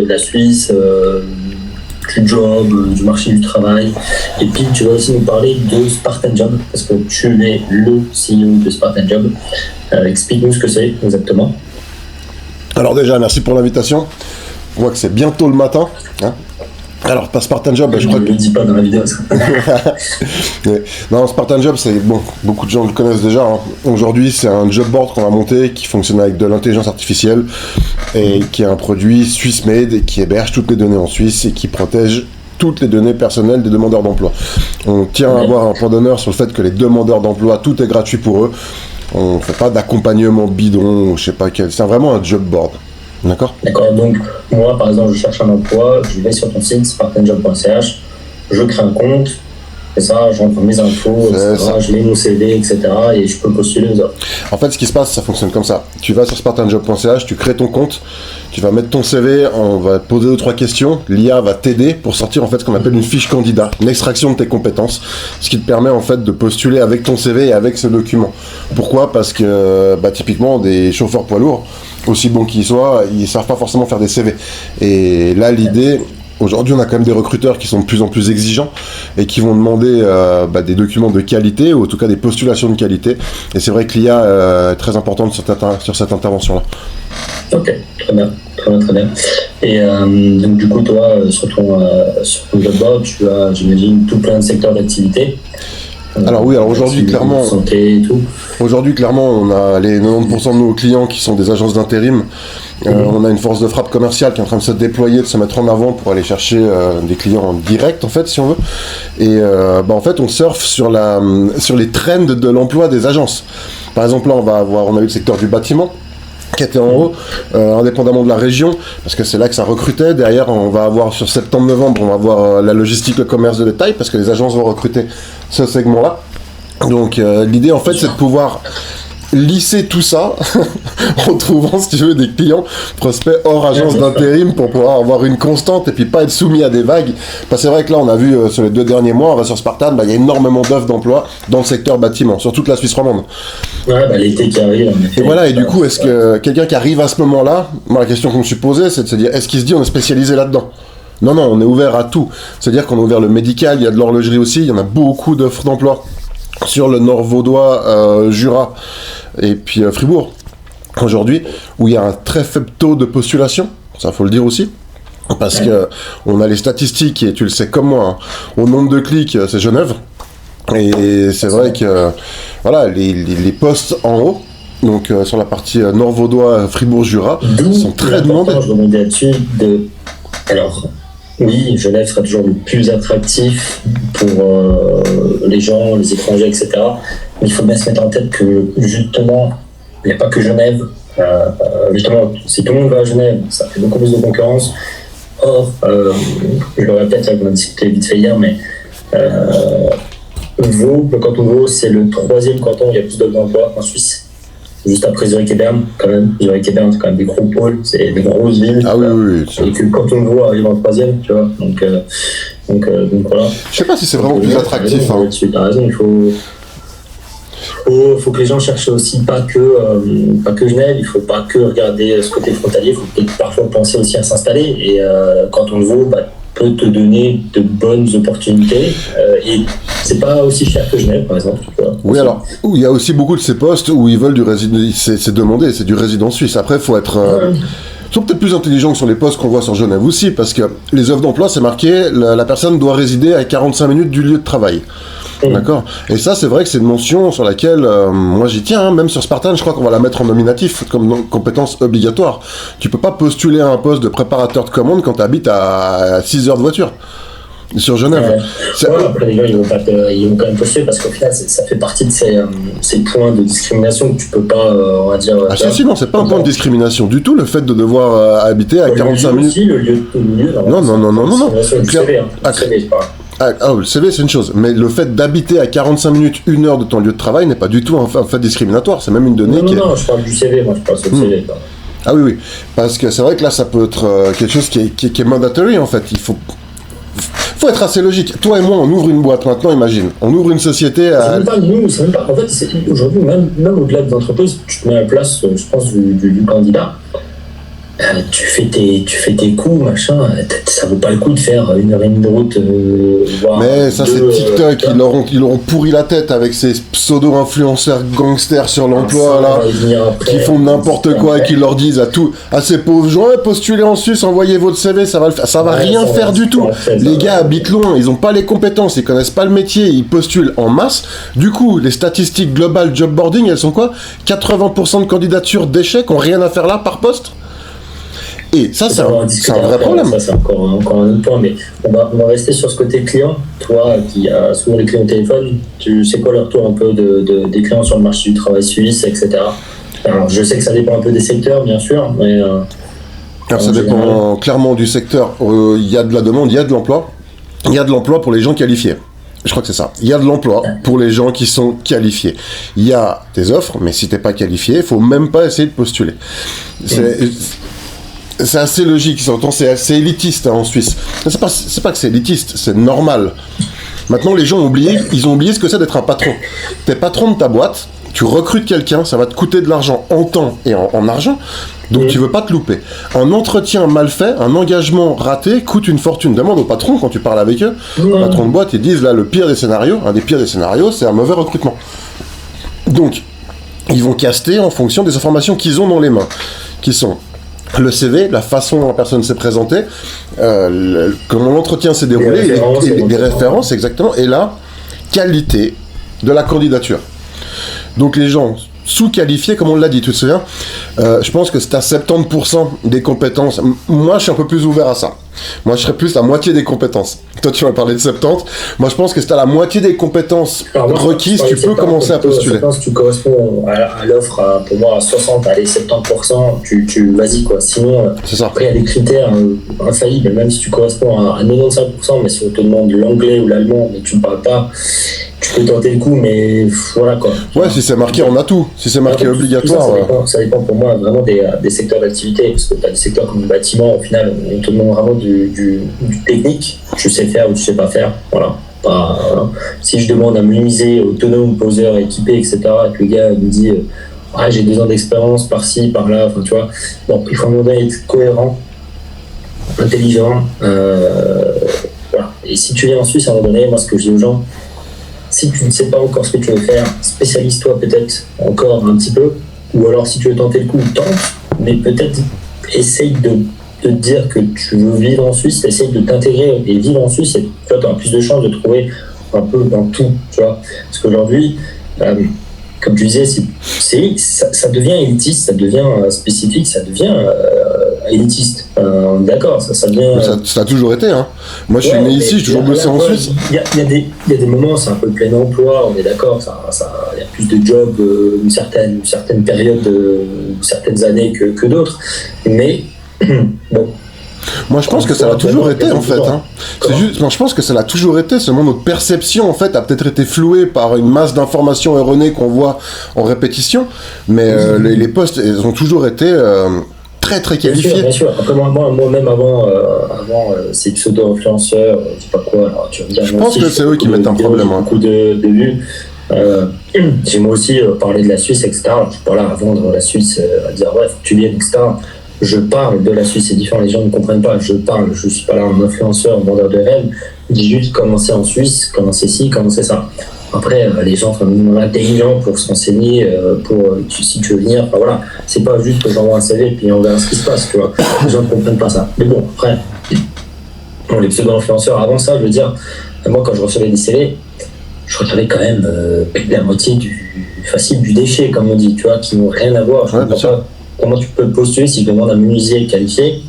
de la Suisse, du job, du marché du travail. Et puis tu vas aussi nous parler de Spartan Job, parce que tu es le CEO de Spartan Job. Explique-nous ce que c'est exactement. Alors déjà, merci pour l'invitation. On voit que c'est bientôt le matin. Hein. Alors, pas Spartan Job, je crois que... Je ne le dis pas dans la vidéo, ça. Non, Spartan Job, c'est... Bon, beaucoup de gens le connaissent déjà. Hein. Aujourd'hui, c'est un job board qu'on a monté qui fonctionne avec de l'intelligence artificielle et qui est un produit Swiss-made et qui héberge toutes les données en Suisse et qui protège toutes les données personnelles des demandeurs d'emploi. On tient à avoir un point d'honneur sur le fait que les demandeurs d'emploi, tout est gratuit pour eux. On ne fait pas d'accompagnement bidon, je sais pas quel... C'est vraiment un job board. D'accord. D'accord, donc moi par exemple je cherche un emploi, je vais sur ton site spartanjob.ch, je crée un compte, et ça j'entre mes infos, etc., je mets mon CV, etc. et je peux postuler aux offres. En fait ce qui se passe, ça fonctionne comme ça. Tu vas sur spartanjob.ch, tu crées ton compte, tu vas mettre ton CV, on va te poser 2-3 questions, l'IA va t'aider pour sortir en fait ce qu'on appelle une fiche candidat, une extraction de tes compétences, ce qui te permet en fait de postuler avec ton CV et avec ce document. Pourquoi ? Parce que typiquement des chauffeurs poids lourds, aussi bons qu'ils soient, ils ne savent pas forcément faire des CV. Et là, l'idée, aujourd'hui, on a quand même des recruteurs qui sont de plus en plus exigeants et qui vont demander des documents de qualité, ou en tout cas des postulations de qualité. Et c'est vrai que l'IA est très importante sur cette intervention-là. Ok, très bien. Et donc du coup, toi, sur ton job board, tu as, j'imagine, tout plein de secteurs d'activité. Alors oui, aujourd'hui clairement, santé et tout. Aujourd'hui clairement, on a les 90% de nos clients qui sont des agences d'intérim. On a une force de frappe commerciale qui est en train de se déployer, de se mettre en avant pour aller chercher des clients en direct en fait, si on veut. Et en fait, on surfe sur les trends de l'emploi des agences. Par exemple, là, on a eu le secteur du bâtiment qui était en haut, indépendamment de la région, parce que c'est là que ça recrutait. Derrière, on va avoir sur septembre-novembre, on va avoir la logistique, le commerce de détail, parce que les agences vont recruter ce segment-là. Donc l'idée en fait, c'est de pouvoir lisser tout ça en trouvant, si tu veux, des clients prospects hors agence d'intérim pour pouvoir avoir une constante et puis pas être soumis à des vagues. Parce que c'est vrai que là, on a vu sur les 2 derniers mois, on va sur Spartan, il y a énormément d'offres d'emploi dans le secteur bâtiment, sur toute la Suisse romande. Ouais, l'été qui arrive. Et voilà, et du coup, est-ce que quelqu'un qui arrive à ce moment-là, moi la question que je me suis posée, c'est de se dire, est-ce qu'il se dit on est spécialisé là-dedans ? Non, on est ouvert à tout. C'est-à-dire qu'on a ouvert le médical, il y a de l'horlogerie aussi, il y en a beaucoup d'offres d'emploi sur le Nord vaudois, Jura et puis Fribourg aujourd'hui, où il y a un très faible taux de postulation, ça faut le dire aussi, parce que on a les statistiques, et tu le sais comme moi, hein, au nombre de clics, c'est Genève, et c'est vrai que voilà, les postes en haut, donc sur la partie Nord vaudois, Fribourg, Jura, sont très demandés. Je rebondis là-dessus alors, oui, Genève sera toujours le plus attractif pour les gens, les étrangers, etc. Mais il faut bien se mettre en tête que, justement, il n'y a pas que Genève. Justement, si tout le monde va à Genève, ça fait beaucoup plus de concurrence. Or, je le répète, on a discuté vite fait hier, mais Vaud, le canton de Vaud, c'est le 3e canton où il y a plus d'offres d'emploi en Suisse. Juste après Zurich et Berne, quand même. Zurich et Berne, c'est quand même des gros pôles, c'est des grosses villes. Ah oui. Et que quand on le voit arrive en 3e, tu vois. Donc voilà. Je sais pas si c'est vraiment plus attractif. Tu as raison, il faut que les gens cherchent aussi pas que Genève, il faut pas que regarder ce côté frontalier, il faut peut-être parfois penser aussi à s'installer. Et quand on le vaut, peut te donner de bonnes opportunités et c'est pas aussi cher que Genève par exemple. Oui, alors il y a aussi beaucoup de ces postes où ils veulent du résident, c'est demandé, c'est du résident suisse. Après il faut être ils sont peut-être plus intelligents que sur les postes qu'on voit sur Genève aussi, parce que les offres d'emploi c'est marqué la personne doit résider à 45 minutes du lieu de travail. D'accord. Et ça, c'est vrai que c'est une mention sur laquelle moi j'y tiens. Hein. Même sur Spartan, je crois qu'on va la mettre en nominatif comme compétence obligatoire. Tu peux pas postuler à un poste de préparateur de commande quand tu habites à 6 heures de voiture. Sur Genève. Après, les gens, ils vont quand même postuler parce qu'au final, ça fait partie de ces points de discrimination que tu peux pas, on va dire. Non, c'est pas un point de discrimination du tout, le fait de devoir habiter à 45 minutes. Aussi, le lieu. Non. Le CV, c'est une chose, mais le fait d'habiter à 45 minutes, 1 heure de ton lieu de travail n'est pas du tout un fait discriminatoire, c'est même une donnée Non, je parle du CV, moi je parle sur le CV. Ah oui, parce que c'est vrai que là, ça peut être quelque chose qui est mandatory, en fait. Il faut être assez logique. Toi et moi, on ouvre une boîte maintenant, imagine. On ouvre une société à... C'est même pas nous, c'est même pas... En fait, aujourd'hui, même au-delà des entreprises, tu te mets à la place, je pense, du candidat. tu fais tes coups, machin, ça vaut pas le coup de faire 1 heure et demie de route. Mais ça, c'est TikTok, ils leur ont pourri la tête avec ces pseudo-influenceurs gangsters sur l'emploi, là, qui font n'importe quoi et qui leur disent à ces pauvres gens, postulez en Suisse, envoyez votre CV, ça va le faire. Ça va rien faire du tout. Les gars habitent loin, ils ont pas les compétences, ils connaissent pas le métier, ils postulent en masse. Du coup, les statistiques globales job boarding, elles sont quoi? 80% de candidatures d'échecs, ont rien à faire là par poste. Et ça, c'est un vrai problème. Ça, c'est encore un autre point, mais on va rester sur ce côté client. Toi, qui as souvent les clients au téléphone, tu sais quoi le retour un peu des clients sur le marché du travail suisse, etc. Alors, je sais que ça dépend un peu des secteurs, bien sûr, mais... Alors, ça dépend clairement du secteur. Il y a de la demande, il y a de l'emploi. Il y a de l'emploi pour les gens qualifiés. Je crois que c'est ça. Il y a de l'emploi pour les gens qui sont qualifiés. Il y a des offres, mais si t'es pas qualifié, il faut même pas essayer de postuler. C'est assez logique, c'est assez élitiste en Suisse. C'est pas que c'est élitiste, c'est normal. Maintenant, les gens ont oublié ce que c'est d'être un patron. T'es patron de ta boîte, tu recrutes quelqu'un, ça va te coûter de l'argent en temps et en argent, donc tu veux pas te louper. Un entretien mal fait, un engagement raté coûte une fortune. Demande au patron quand tu parles avec eux. Le patron de boîte, ils disent là, un des pires des scénarios, c'est un mauvais recrutement. Donc, ils vont caster en fonction des informations qu'ils ont dans les mains, qui sont le CV, la façon dont la personne s'est présentée, comment l'entretien s'est déroulé, les références, exactement, et la qualité de la candidature. Donc les gens sous-qualifiés, comme on l'a dit, tu te souviens, je pense que c'est à 70% des compétences. Moi, je suis un peu plus ouvert à ça. Moi, je serais plus la moitié des compétences. Toi, tu m'as parlé de 70. Moi, je pense que c'est à la moitié des compétences requises, tu peux commencer à postuler. Je pense que tu corresponds à l'offre, pour moi, à 60, allez, 70%, tu vas-y, quoi. Sinon, après, il y a des critères infaillibles. Même si tu corresponds à 95%, mais si on te demande l'anglais ou l'allemand, mais tu ne parles pas, tu peux tenter le coup, mais voilà, quoi. Ouais, si c'est marqué en atout, si c'est marqué obligatoire. Ça dépend pour moi vraiment des secteurs d'activité, parce que tu as des secteurs comme le bâtiment, au final, on te demande vraiment du technique, tu sais faire ou tu sais pas faire, voilà. Si je demande à menuisier, autonome, poseur, équipé, etc., et que le gars me dit j'ai 2 ans d'expérience par-ci, par-là, enfin tu vois, donc il faut à un moment donné être cohérent, intelligent, voilà. Et si tu viens en Suisse, à un moment donné, moi ce que je dis aux gens, si tu ne sais pas encore ce que tu veux faire, spécialise-toi peut-être encore un petit peu, ou alors si tu veux tenter le coup, tente, mais peut-être essaye de te dire que tu veux vivre en Suisse, essaye de t'intégrer et vivre en Suisse, et tu auras plus de chances de trouver un peu dans tout, tu vois. Parce qu'aujourd'hui, comme tu disais, ça devient élitiste, ça devient spécifique, ça devient élitiste. D'accord, ça devient... Ça a toujours été, hein. Moi, je suis né ici, j'ai toujours bossé en Suisse. Il y a des moments, c'est un peu le plein emploi, on est d'accord, il y a plus de jobs, une certaine période, certaines années que d'autres, mais bon... Moi, je pense que ça l'a toujours été, en fait. Hein. Je pense que ça l'a toujours été. Seulement, notre perception, en fait, a peut-être été flouée par une masse d'informations erronées qu'on voit en répétition. Mais les postes, ils ont toujours été très, très qualifiés. Bien sûr. Après, moi-même, avant ces pseudo-influenceurs, je sais pas quoi, alors, tu vas me dire... Je pense que c'est eux qui mettent un problème. Beaucoup de vues. J'ai moi aussi parlé de la Suisse, etc. Je suis pas là à vendre la Suisse, à dire ouais, faut que tu viennes, etc. Je parle de la Suisse, c'est différent, les gens ne comprennent pas. Je suis pas là un influenceur, un vendeur de rêve. Je dis juste comment c'est en Suisse, comment c'est ci, comment c'est ça. Après, les gens sont minimum intelligents pour se renseigner, si tu veux venir. Enfin, voilà, c'est pas juste que j'envoie un CV et puis on verra ce qui se passe, tu vois. Les gens ne comprennent pas ça. Mais bon, après, les pseudo-influenceurs, avant ça, je veux dire, moi quand je recevais des CV, je recevais quand même la moitié du déchet, comme on dit, tu vois, qui n'ont rien à voir. Je ne comprends pas comment tu peux postuler si je demande un menuisier qualifié.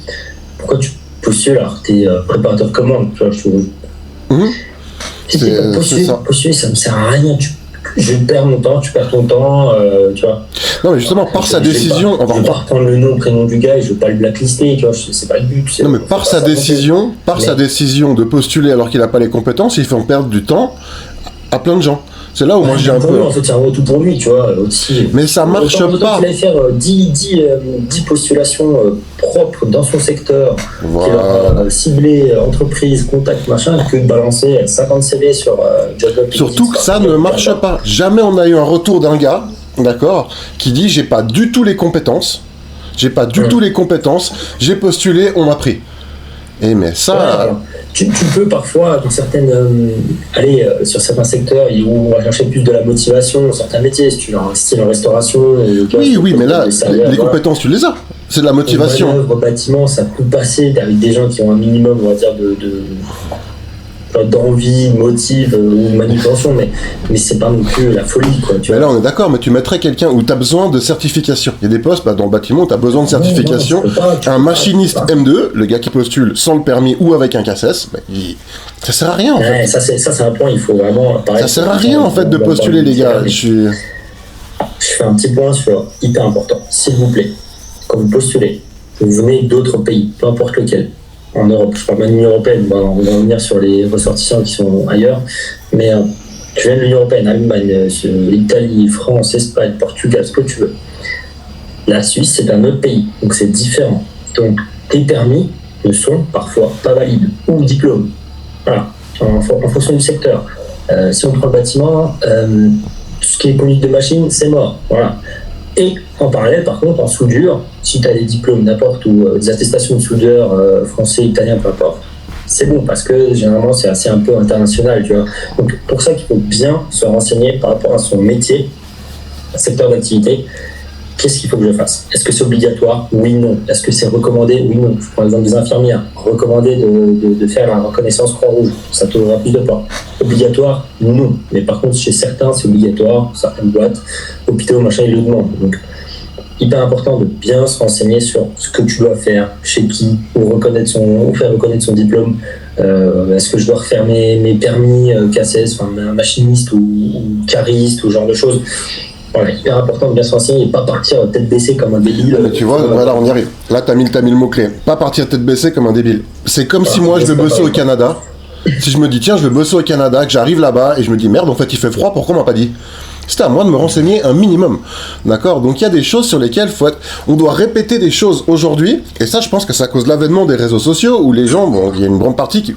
Pourquoi tu postules alors que tu es préparateur de commande, tu vois, je trouve. Postuler, ça me sert à rien. Je perds mon temps, tu perds ton temps, tu vois. Non, mais justement, par sa décision... Je vais pas reprendre le nom, prénom du gars et je vais pas le blacklister, tu vois, c'est pas le but. Non, mais par sa décision de postuler alors qu'il n'a pas les compétences, il fait perdre du temps à plein de gens. C'est là où moi j'ai un peu... En fait, c'est un retour pour lui, tu vois, aussi. Mais ça marche pas. Il allait faire 10 postulations propres dans son secteur, voilà. Cibler entreprise, contact, machin, que de balancer 50 CV sur JobUp. Surtout que ça ne marche pas. Jamais on a eu un retour d'un gars, d'accord, qui dit j'ai pas du tout les compétences. j'ai pas du tout les compétences, j'ai postulé, on m'a pris. Et mais ça... Tu peux parfois, dans certaines, sur certains secteurs où on va chercher plus de la motivation, dans certains métiers, si tu as un style en restauration... Oui, mais là, les compétences, tu les as. C'est de la motivation. Au bâtiment, ça peut passer avec des gens qui ont un minimum, on va dire, d'envie, motive ou manipulation, mais c'est pas non plus la folie, quoi. Mais là, on est d'accord, mais tu mettrais quelqu'un où tu as besoin de certification. Il y a des postes dans le bâtiment où tu as besoin de certification. Un machiniste M2, le gars qui postule sans le permis ou avec un CACES, ça sert à rien, en fait. Ça, c'est un point, il faut vraiment... Ça sert à rien, en fait, de postuler, les gars. Je fais un petit point sur hyper important. S'il vous plaît, quand vous postulez, vous venez d'autres pays, peu importe lequel. En Europe, je parle même de l'Union Européenne, on va revenir sur les ressortissants qui sont ailleurs, mais tu viens de l'Union Européenne, Allemagne, l'Italie, France, Espagne, Portugal, ce que tu veux. La Suisse, c'est un autre pays, donc c'est différent. Donc tes permis ne sont parfois pas valides, ou diplômes. Voilà, en fonction du secteur. Si on prend le bâtiment, tout ce qui est conduite de machine, c'est mort. Voilà. Et en parallèle, par contre, en soudure, si tu as des diplômes n'importe ou des attestations de soudeur français, italien, peu importe, c'est bon parce que généralement c'est assez un peu international, tu vois. Donc pour ça qu'il faut bien se renseigner par rapport à son métier, secteur d'activité. Qu'est-ce qu'il faut que je fasse? Est-ce que c'est obligatoire? Oui, non. Est-ce que c'est recommandé? Oui, non. Je prends l'exemple des infirmières. Recommandé de faire la reconnaissance Croix-Rouge. Ça t'ouvrira plus de portes. Obligatoire? Non. Mais par contre, chez certains, c'est obligatoire. Certaines boîtes, hôpitaux, machin, ils le demandent. Donc, hyper important de bien se renseigner sur ce que tu dois faire, chez qui, ou faire reconnaître son diplôme. Est-ce que je dois refaire mes permis CACES, un machiniste ou cariste, ou ce genre de choses? Voilà, hyper important de bien se renseigner et pas partir tête baissée comme un débile. Mais tu vois, voilà, on y arrive. Là, t'as mis le mot-clé. Pas partir tête baissée comme un débile. C'est comme si moi, je vais bosser au Canada. Si je me dis, tiens, je vais bosser au Canada, que j'arrive là-bas et je me dis, merde, en fait, il fait froid, pourquoi on m'a pas dit? C'était à moi de me renseigner un minimum. D'accord? Donc il y a des choses sur lesquelles on doit répéter des choses aujourd'hui. Et ça, je pense que c'est à cause de l'avènement des réseaux sociaux où les gens, il y a une grande partie qui,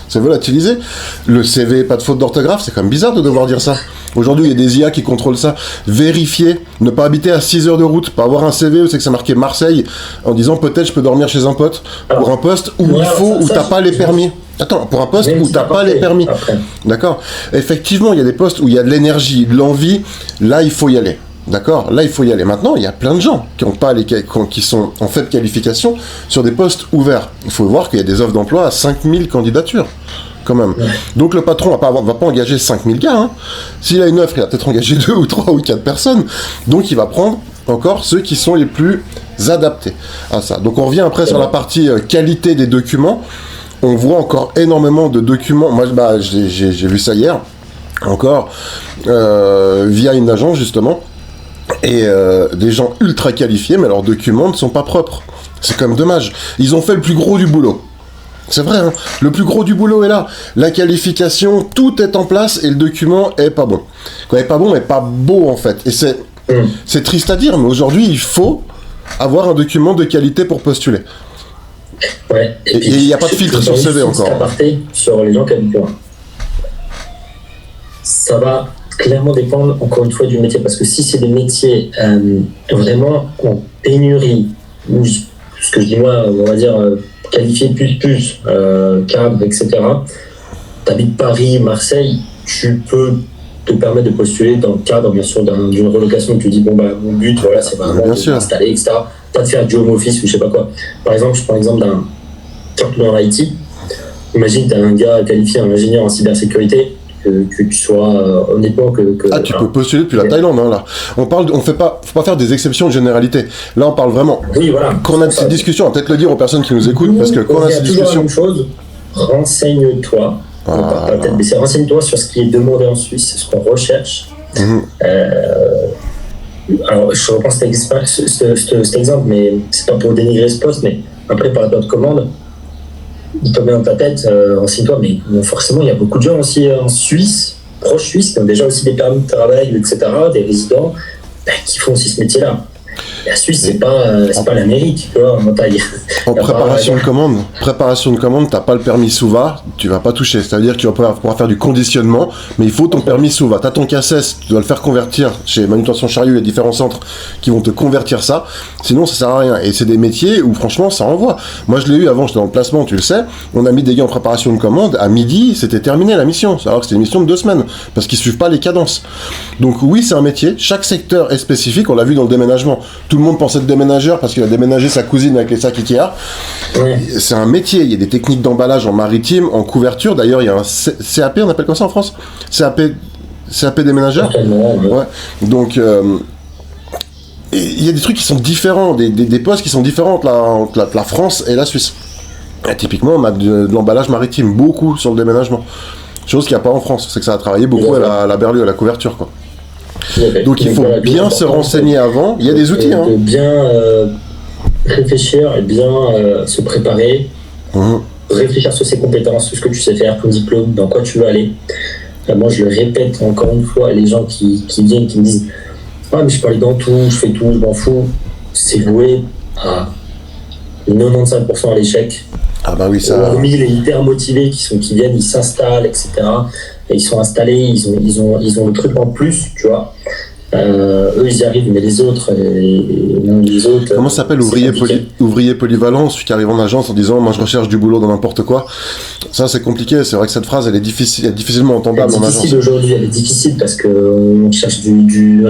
c'est volatilisé. Le CV, pas de faute d'orthographe, c'est quand même bizarre de devoir dire ça. Aujourd'hui, il y a des IA qui contrôlent ça. Vérifier, ne pas habiter à 6 heures de route, pas avoir un CV où c'est que c'est marqué Marseille en disant peut-être je peux dormir chez un pote. Pour un poste où où t'as pas les permis. Attends, pour un poste où t'as pas les permis. D'accord? Effectivement, il y a des postes où il y a de l'énergie, de l'envie. Là, il faut y aller. D'accord? Là, il faut y aller. Maintenant, il y a plein de gens qui sont en faible qualification sur des postes ouverts. Il faut voir qu'il y a des offres d'emploi à 5000 candidatures. Quand même. Ouais. Donc le patron va pas engager 5000 gars. Hein. S'il a une offre, il va peut-être engager 2 ou 3 ou 4 personnes. Donc il va prendre encore ceux qui sont les plus adaptés à ça. Donc on revient après sur la partie qualité des documents. On voit encore énormément de documents. Moi, j'ai vu ça hier, encore, via une agence, justement. Et des gens ultra qualifiés, mais leurs documents ne sont pas propres. C'est quand même dommage. Ils ont fait le plus gros du boulot. C'est vrai, hein. Le plus gros du boulot est là. La qualification, tout est en place et le document est pas bon. Quand il est pas bon, mais pas beau, en fait. Et c'est triste à dire, mais aujourd'hui, il faut avoir un document de qualité pour postuler. Ouais. Et il n'y a pas de filtre sur CV encore. Sur les gens qui habitent loin. Ça va clairement dépendre, encore une fois, du métier. Parce que si c'est des métiers vraiment en pénurie, ou ce que je dis moi, on va dire qualifié plus, cadre, etc. T'habites Paris, Marseille, tu peux te permettre de postuler dans le cadre, bien sûr, d'une relocation. Tu dis, mon but, voilà, c'est vraiment de s'installer, etc. Pas de faire du home office ou je sais pas quoi. Par exemple, je prends l'exemple surtout dans l'IT. Imagine, tu as un gars qualifié, un ingénieur en cybersécurité, que tu sois honnêtement tu peux postuler depuis la Thaïlande, hein, là. Faut pas faire des exceptions de généralité. Là, on parle vraiment. Oui, voilà. Quand on a cette discussion, on va peut-être le dire aux personnes qui nous écoutent, parce que quand on a cette discussion. La même chose, renseigne-toi. Renseigne-toi sur ce qui est demandé en Suisse, ce qu'on recherche. Alors, je reprends cet exemple, mais c'est pas pour dénigrer ce poste, mais après, par rapport à commande, il te met dans ta tête, renseigne-toi, mais forcément, il y a beaucoup de gens aussi en Suisse, proches suisses, qui ont déjà aussi des permis de travail, etc., des résidents, qui font aussi ce métier-là. La Suisse, c'est pas l'Amérique, tu vois, en taille. En préparation de commande, t'as pas le permis SUVA, tu vas pas toucher. C'est-à-dire que tu vas pouvoir faire du conditionnement, mais il faut ton permis SUVA. T'as ton CACES, tu dois le faire convertir chez Manutention Chariot, il y a différents centres qui vont te convertir ça. Sinon, ça sert à rien. Et c'est des métiers où, franchement, ça envoie. Moi, je l'ai eu avant, j'étais dans le placement, tu le sais. On a mis des gars en préparation de commande. À midi, c'était terminé la mission. Alors que c'était une mission de 2 semaines. Parce qu'ils suivent pas les cadences. Donc, oui, c'est un métier. Chaque secteur est spécifique. On l'a vu dans le déménagement. Tout le monde pensait être déménageur parce qu'il a déménagé sa cousine avec les sacs Ikea. Ouais. C'est un métier. Il y a des techniques d'emballage en maritime, en couverture. D'ailleurs, il y a un CAP, on appelle comme ça en France ? CAP déménageur ? Ouais. Donc, il y a des trucs qui sont différents, des postes qui sont différents entre la France et la Suisse. Et typiquement, on a de l'emballage maritime, beaucoup sur le déménagement. Chose qu'il n'y a pas en France. C'est que ça a travaillé beaucoup à la berlue, à la couverture, quoi. Donc il faut bien se renseigner avant. Il y a des outils. De bien réfléchir et bien se préparer. Réfléchir sur ses compétences, sur ce que tu sais faire, ton diplôme, dans quoi tu veux aller. Moi, je le répète encore une fois, les gens qui viennent, qui me disent « Ah, mais je parle dans tout, je fais tout, je m'en fous », c'est voué à 95% à l'échec. Ah bah oui, ça... Hormis les hyper motivés qui viennent, ils s'installent, etc. Et ils sont installés, ils ont le truc en plus, tu vois. Eux, ils y arrivent, mais les autres... Comment ça s'appelle, ouvrier polyvalent, celui qui arrive en agence en disant « Moi, je recherche du boulot dans n'importe quoi ». Ça, c'est compliqué. C'est vrai que cette phrase, elle est difficilement entendable en agence. Elle est difficile aujourd'hui, elle est difficile parce qu'on cherche un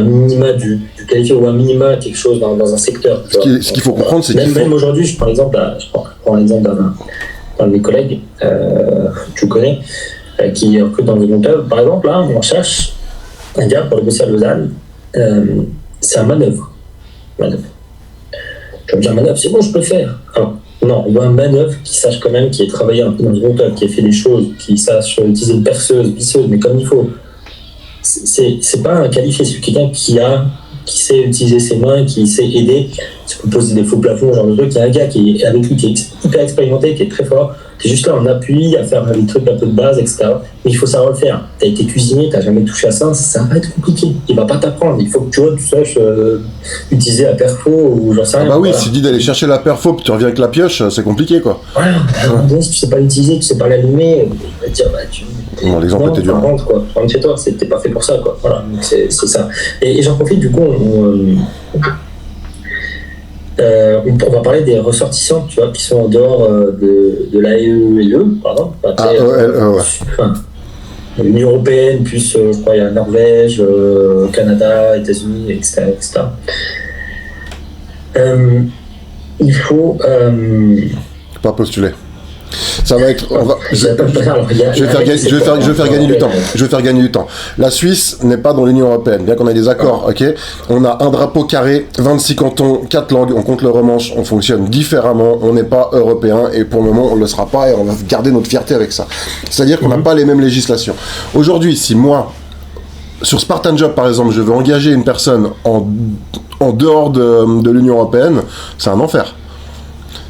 minima, du qualifié ou un minima, quelque chose dans un secteur. Ce qu'il faut comprendre, c'est même aujourd'hui, je prends l'exemple d'un de mes collègues, tu connais, qui recrute dans des montages. Par exemple, là, on cherche un gars pour le bosser à Lausanne. C'est un manœuvre. Je vais me dire manœuvre, c'est bon, je peux le faire. Alors, non, on veut un manœuvre qui sache quand même, qui ait travaillé un peu dans le montage, qui ait fait des choses, qui sache utiliser une perceuse, visseuse, mais comme il faut. C'est pas un qualifié, c'est quelqu'un qui sait utiliser ses mains, qui sait aider. Tu peux poser des faux plafonds, genre de truc. Il y a un gars qui est avec lui, qui est hyper expérimenté, qui est très fort, qui est juste là en appui, à faire des trucs un peu de base, etc. Mais il faut savoir le faire. T'as été cuisinier, t'as jamais touché à ça, ça va pas être compliqué. Il va pas t'apprendre. Il faut que tu saches utiliser la perfo ou j'en sais rien. Ah bah oui, voilà. Si tu dis d'aller chercher la perfo, puis tu reviens avec la pioche, c'est compliqué, quoi. Voilà. À un moment donné, si tu sais pas l'utiliser, tu sais pas l'allumer, il va te dire, non, l'exemple était dur. Rentre chez toi, t'es pas fait pour ça, quoi. Voilà, donc c'est ça. Et j'en profite, du coup, on va parler des ressortissants, tu vois, qui sont en dehors de l'AEE, pardon. L'Union Européenne, plus, je crois, il y a Norvège, Canada, États-Unis, etc. Il faut... pas postuler. Ça va être. Je vais faire gagner du temps. Je vais faire gagner du temps. La Suisse n'est pas dans l'Union Européenne, bien qu'on ait des accords, ok. On a un drapeau carré, 26 cantons, 4 langues, on compte le remanche, on fonctionne différemment, on n'est pas européen et pour le moment on ne le sera pas et on va garder notre fierté avec ça. C'est-à-dire qu'on n'a pas les mêmes législations. Aujourd'hui, si moi, sur Spartan Job par exemple, je veux engager une personne en dehors de l'Union Européenne, c'est un enfer.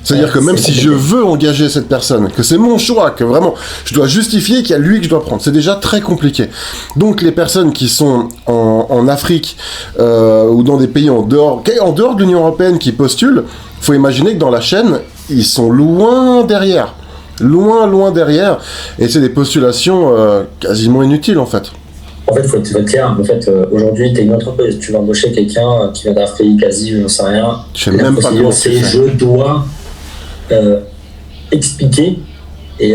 C'est-à-dire que même si je veux engager cette personne, que c'est mon choix, que vraiment je dois justifier qu'il y a lui que je dois prendre, c'est déjà très compliqué. Donc les personnes qui sont en Afrique ou dans des pays en dehors de l'Union Européenne qui postulent, faut imaginer que dans la chaîne, ils sont loin derrière. Loin derrière. Et c'est des postulations quasiment inutiles en fait. En fait, il faut être clair. En fait, aujourd'hui, tu es une entreprise, tu vas embaucher quelqu'un qui vient d'un pays quasi, je ne sais rien. Je sais même pas comment c'est fait. Je dois expliquer et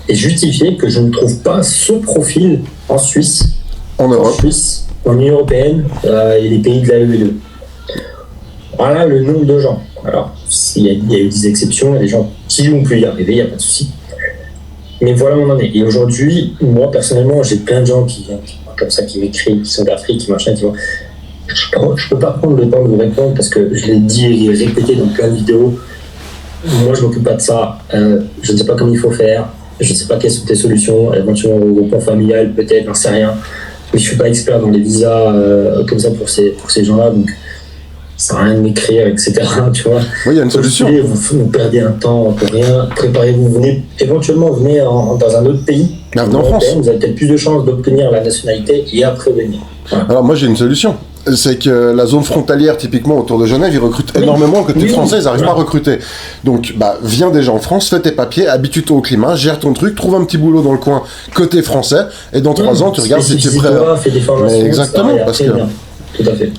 justifier que je ne trouve pas ce profil en Suisse, en Europe, en Union Européenne et les pays de la UE2. Voilà le nombre de gens. Alors, il y a eu des exceptions, il y a des gens qui ont pu y arriver, il n'y a pas de souci. Mais voilà mon année. Et aujourd'hui, moi personnellement, j'ai plein de gens qui viennent comme ça, qui m'écrivent, qui sont d'Afrique, qui machin, qui vont. Je peux pas prendre le temps de vous répondre parce que je l'ai dit et répété dans plein de vidéos. Moi, je m'occupe pas de ça. Je ne sais pas comment il faut faire. Je ne sais pas quelles sont tes solutions. Éventuellement, au regroupement familial, peut-être, j'en sais rien. Mais je suis pas expert dans les visas comme ça pour ces gens-là. Donc, ça sert à rien de m'écrire, etc. Tu vois. Oui, il y a une solution. Vous perdez un temps pour rien. Préparez-vous. Venez dans un autre pays. En France. Vous avez peut-être plus de chances d'obtenir la nationalité et après venir. Voilà. Alors moi j'ai une solution. c'est que la zone frontalière, typiquement autour de Genève, ils recrutent énormément, que les Français, ils n'arrivent pas à recruter. Donc, viens déjà en France, fais tes papiers, habitue-toi au climat, gère ton truc, trouve un petit boulot dans le coin côté français, et dans 3 ans, tu regardes si tu es prêt. Fais des formations, mais exactement, parce que... Tout à fait.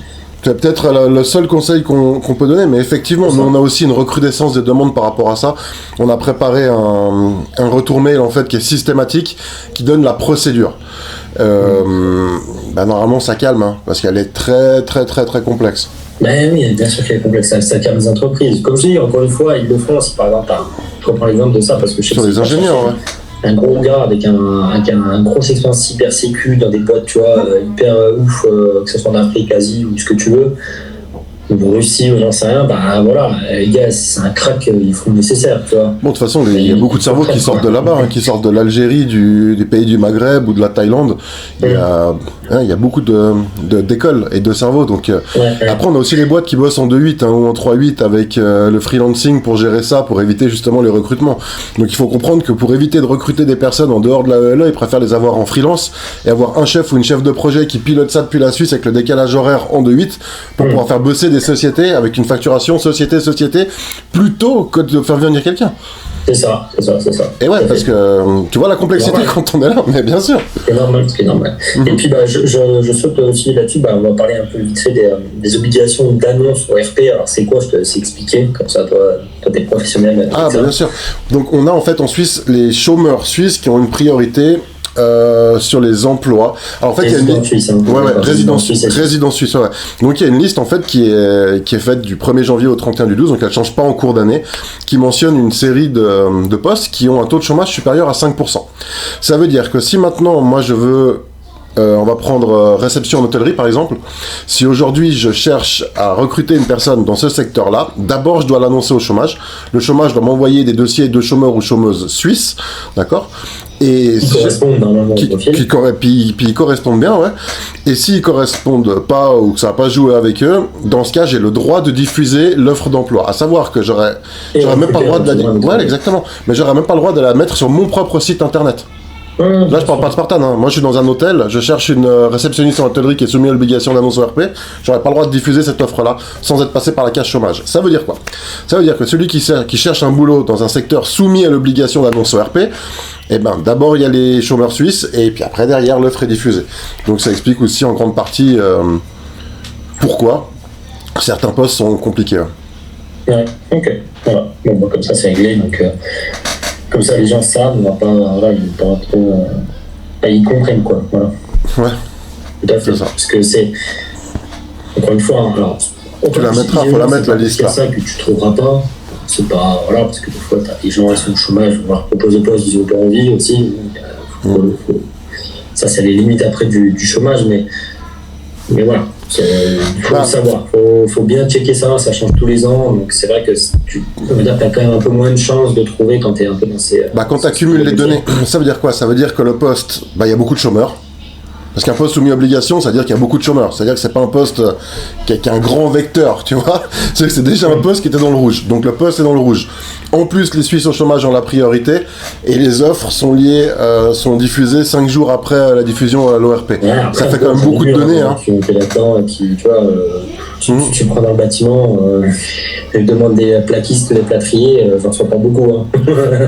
C'est peut-être le seul conseil qu'on peut donner, mais effectivement, nous on a aussi une recrudescence des demandes par rapport à ça. On a préparé un retour mail en fait qui est systématique, qui donne la procédure. Normalement ça calme, hein, parce qu'elle est très très très très complexe. Ben oui, bien sûr qu'elle est complexe, ça calme les entreprises. Comme je dis, encore une fois, Île-de-France, par exemple, je reprends l'exemple de ça parce que je sais sur les ingénieurs, ouais. Un gros gars avec un grosse expérience cyber sécu dans des boîtes, tu vois, hyper ouf, que ce soit en Afrique, Asie ou ce que tu veux, ou Russie ou j'en sais rien, voilà, les gars, c'est un crack, ils font le nécessaire, tu vois. Bon, de toute façon, il y a beaucoup de cerveaux qui sortent de là-bas, hein, qui sortent de l'Algérie, des pays du Maghreb ou de la Thaïlande. Il y a beaucoup d'écoles et de cerveaux. Donc, après, on a aussi les boîtes qui bossent en 2-8 ou en 3-8 avec le freelancing pour gérer ça, pour éviter justement les recrutements. Donc, il faut comprendre que pour éviter de recruter des personnes en dehors de la ELE, ils préfèrent les avoir en freelance et avoir un chef ou une chef de projet qui pilote ça depuis la Suisse avec le décalage horaire en 2-8 pour pouvoir faire bosser des sociétés avec une facturation société plutôt que de faire venir quelqu'un. C'est ça. Et ouais, parce que tu vois la complexité quand on est là, mais bien sûr. C'est normal. Et puis je saute aussi là-dessus, on va parler un peu vite fait des obligations d'annonce au RP. Alors c'est quoi, je te laisse expliquer, comme ça toi t'es professionnel. Bien sûr. Donc on a en fait en Suisse les chômeurs suisses qui ont une priorité sur les emplois. Alors en fait, il y a une liste. Résidence suisse. Ouais. Donc il y a une liste en fait qui est faite du 1er janvier au 31 du 12, donc elle change pas en cours d'année, qui mentionne une série de postes qui ont un taux de chômage supérieur à 5%. Ça veut dire que si maintenant moi je veux on va prendre réception en hôtellerie par exemple. Si aujourd'hui je cherche à recruter une personne dans ce secteur-là, d'abord je dois l'annoncer au chômage. Le chômage doit m'envoyer des dossiers de chômeurs ou chômeuses suisses, d'accord ? Et qui correspondent normalement au profil. Puis ils correspondent bien, ouais. Et s'ils correspondent pas ou que ça n'a pas joué avec eux, dans ce cas, j'ai le droit de diffuser l'offre d'emploi. À savoir que j'aurais même pas le droit de la... Ouais, exactement. Mais j'aurais même pas le droit de la mettre sur mon propre site internet. Là, je parle pas de Spartan, hein. Moi, je suis dans un hôtel, je cherche une réceptionniste en hôtellerie qui est soumise à l'obligation d'annonce au RP. J'aurais pas le droit de diffuser cette offre-là sans être passé par la case chômage. Ça veut dire quoi ? Ça veut dire que celui qui cherche un boulot dans un secteur soumis à l'obligation d'annonce au RP, d'abord il y a les chômeurs suisses et puis après derrière l'offre est diffusée. Donc ça explique aussi en grande partie pourquoi certains postes sont compliqués. Ouais, ok, voilà. Bon, comme ça c'est réglé, donc comme ça les gens savent, on va pas, ils comprennent quoi, voilà. Ouais. Tout à fait, parce que c'est, encore une fois, alors, tu la mettras, faut la mettre la liste là. C'est ça que tu trouveras pas. C'est pas, voilà, parce que des fois, t'as des gens qui sont au chômage, on leur propose des postes, ils n'ont pas envie aussi. Ça, c'est les limites après du chômage, mais voilà, il faut le savoir. Faut bien checker ça change tous les ans. Donc, c'est vrai que tu as quand même un peu moins de chances de trouver quand tu es un peu dans ces. Quand tu accumules les données, ça veut dire quoi ? Ça veut dire que le poste, il y a beaucoup de chômeurs. Parce qu'un poste soumis à obligation, ça veut dire qu'il y a beaucoup de chômeurs. C'est-à-dire que c'est pas un poste qui a un grand vecteur, tu vois. C'est déjà un poste qui était dans le rouge. Donc le poste est dans le rouge. En plus, les Suisses au chômage ont la priorité et les offres sont sont diffusées 5 jours après la diffusion à l'ORP. Ouais, ça fait quand même beaucoup de données. Tu es là-dedans, tu vois, tu prends dans le bâtiment, je demande des plaquistes, des plâtriers, j'en reçois pas beaucoup.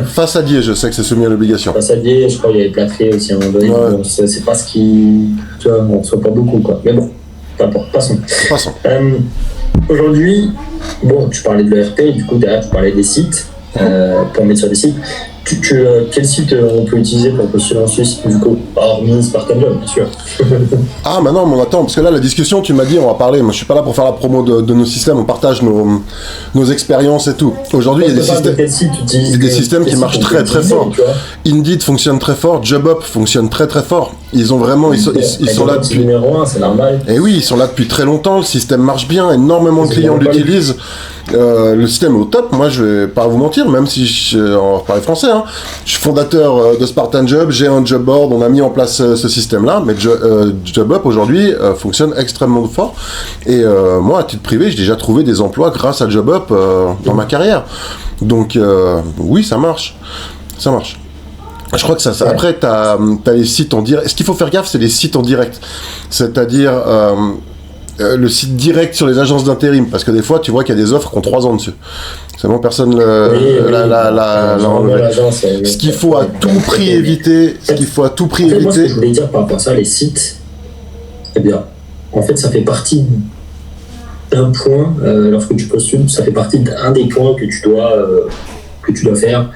Façadier, je sais que c'est soumis à l'obligation. Façadier, je crois qu'il y avait plâtrier aussi à un moment donné. Ouais. Bon, c'est pas ce qui. Tu vois, on reçoit pas beaucoup, quoi. Mais bon, peu importe, passons. Aujourd'hui, bon, tu parlais de l'ERP, du coup, derrière, tu parlais des sites, pour mettre sur des sites. Quel site on peut utiliser pour postuler en Suisse, du coup, hormis Spartan Job, bien sûr. Non, mais attends, parce que là, la discussion, tu m'as dit, on va parler, moi je suis pas là pour faire la promo de nos systèmes, on partage nos expériences et tout. Aujourd'hui, il y a des systèmes qui marchent très très fort. Indeed fonctionne très fort, JobUp fonctionne très très fort. Ils ont vraiment, ils sont là depuis... numéro 1, c'est normal. Et oui, ils sont là depuis très longtemps, le système marche bien, énormément de clients l'utilisent. Le système est au top, moi je vais pas vous mentir, même si on va parler français, hein. Je suis fondateur de Spartan Job, j'ai un job board, on a mis en place ce système-là, mais JobUp aujourd'hui fonctionne extrêmement fort. Et moi, à titre privé, j'ai déjà trouvé des emplois grâce à JobUp dans ma carrière. Donc oui, ça marche. Ça marche. Je crois que ça après, t'as les sites en direct. Ce qu'il faut faire gaffe, c'est les sites en direct. C'est-à-dire... le site direct sur les agences d'intérim, parce que des fois, tu vois qu'il y a des offres qui ont 3 ans dessus. Seulement personne l'a enlevé. Ce qu'il faut à tout prix éviter, moi, ce que je voulais dire par rapport à ça, les sites, eh bien, en fait, ça fait partie d'un point, lorsque tu postules, ça fait partie d'un des points que tu dois faire.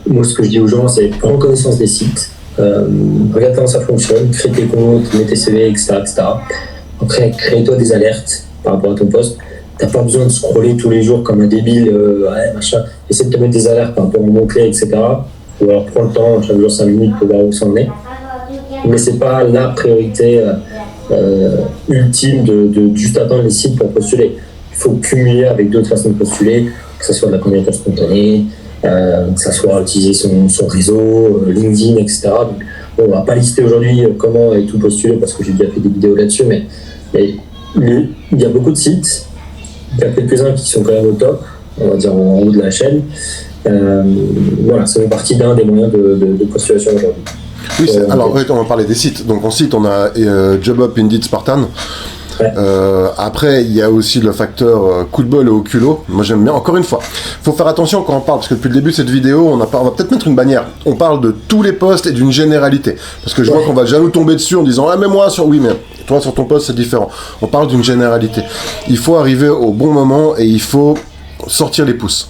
Moi, ce que je dis aux gens, c'est prends connaissance des sites, regarde comment ça fonctionne, crée tes comptes, mets tes CV, etc., etc. Après, crée-toi des alertes par rapport à ton poste. T'as pas besoin de scroller tous les jours comme un débile, machin. Essaie de te mettre des alertes par rapport aux mots-clés, etc. Ou alors prends le temps, chaque jour 5 minutes pour voir où ça en est. Mais c'est pas la priorité ultime de juste attendre les sites pour postuler. Il faut cumuler avec d'autres façons de postuler, que ce soit de la candidature spontanée, que ce soit utiliser son réseau, LinkedIn, etc. Donc, bon, on va pas lister aujourd'hui comment et tout postuler parce que j'ai déjà fait des vidéos là-dessus, mais il y a beaucoup de sites. Il y a quelques-uns qui sont quand même au top, on va dire en haut de la chaîne. Voilà, ça fait partie d'un des moyens de postulation aujourd'hui. Oui, alors on va parler des sites. Donc en site, on a JobUp, Indeed, Spartan. Ouais. Après, il y a aussi le facteur coup de bol et au culot. Moi, j'aime bien. Encore une fois, faut faire attention quand on parle, parce que depuis le début de cette vidéo, on va peut-être mettre une bannière. On parle de tous les postes et d'une généralité. Parce que je vois qu'on va déjà nous tomber dessus en disant ah mais moi sur oui mais toi sur ton poste c'est différent. On parle d'une généralité. Il faut arriver au bon moment et il faut sortir les pouces.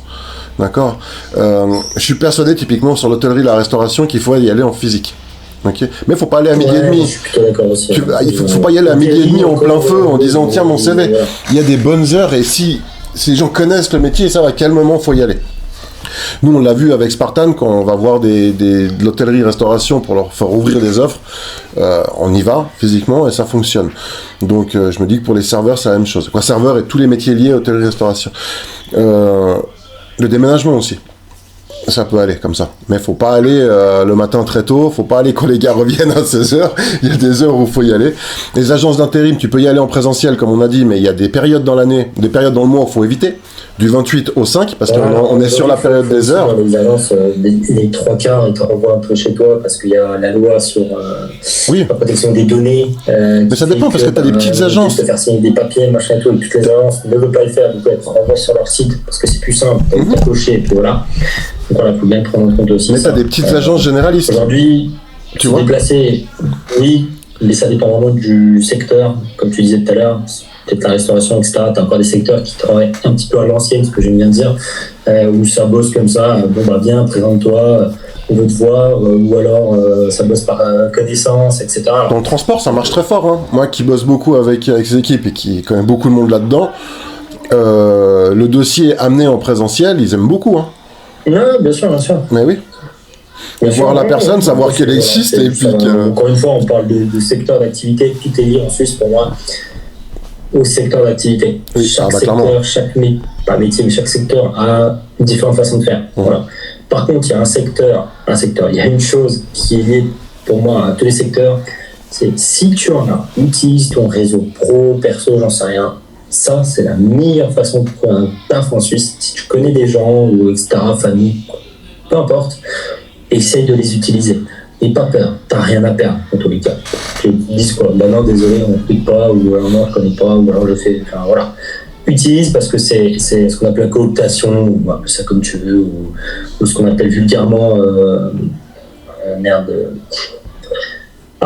D'accord. Je suis persuadé typiquement sur l'hôtellerie, la restauration qu'il faut y aller en physique. Okay. Mais faut pas aller à midi et demi. Je suis plutôt d'accord aussi. Il faut pas y aller à midi et demi en plein feu en disant tiens mon CV. Voilà. Il y a des bonnes heures et si les gens connaissent le métier, ils savent à quel moment faut y aller. Nous on l'a vu avec Spartan quand on va voir de l'hôtellerie-restauration pour leur faire ouvrir des offres, on y va physiquement et ça fonctionne. Donc je me dis que pour les serveurs c'est la même chose. Quoi, serveurs et tous les métiers liés à hôtellerie-restauration. Le déménagement aussi. Ça peut aller comme ça. Mais faut pas aller le matin très tôt, faut pas aller quand les gars reviennent à 16h, il y a des heures où il faut y aller. Les agences d'intérim, tu peux y aller en présentiel comme on a dit, mais il y a des périodes dans l'année, des périodes dans le mois où il faut éviter, du 28 au 5, parce qu'on est sur la période des heures. Les agences, les 3 quarts, ils te renvoient un peu chez toi, parce qu'il y a la loi sur la protection des données. Mais ça dépend, parce que tu as des petites agences. Tu peux faire signer des papiers, machin et tout, et toutes les agences ne veulent pas le faire, du coup elles te renvoient sur leur site, parce que c'est plus simple, t'as coché, et puis voilà. Donc voilà, il faut bien le prendre en compte aussi. Mais t'as des petites agences généralistes. Aujourd'hui, tu vois, déplacer, oui, mais ça dépend vraiment du secteur, comme tu disais tout à l'heure, peut-être la restauration, etc. T'as encore des secteurs qui travaillent un petit peu à l'ancienne, ce que j'aime bien dire, où ça bosse comme ça, bon bah viens, présente-toi, on veut te voir, ou alors ça bosse par connaissance, etc. Dans le transport, ça marche très fort. Hein. Moi qui bosse beaucoup avec ces équipes et qui connais beaucoup de monde là-dedans, le dossier amené en présentiel, ils aiment beaucoup. Hein. Non, bien sûr, bien sûr. Mais oui. Voir la personne, savoir qu'elle existe, et puis que... Encore une fois, on parle de secteur d'activité, tout est lié en Suisse pour moi au secteur d'activité. Oui, chaque secteur, pas métier, mais chaque secteur a une différente façon de faire. Voilà. Par contre, il y a un secteur, il y a une chose qui est liée pour moi à tous les secteurs, c'est si tu en as, utilise ton réseau pro, perso, j'en sais rien. Ça, c'est la meilleure façon de trouver un taf en Suisse. Si tu connais des gens, ou etc., famille, peu importe, essaye de les utiliser. N'aie pas peur, t'as rien à perdre, en tous les cas. Tu dis quoi, bah non, désolé, on ne clique pas, ou alors non, je connais pas, ou alors je fais, enfin voilà. Utilise parce que c'est ce qu'on appelle la cooptation, ou appelle ça comme tu veux, ou ce qu'on appelle vulgairement,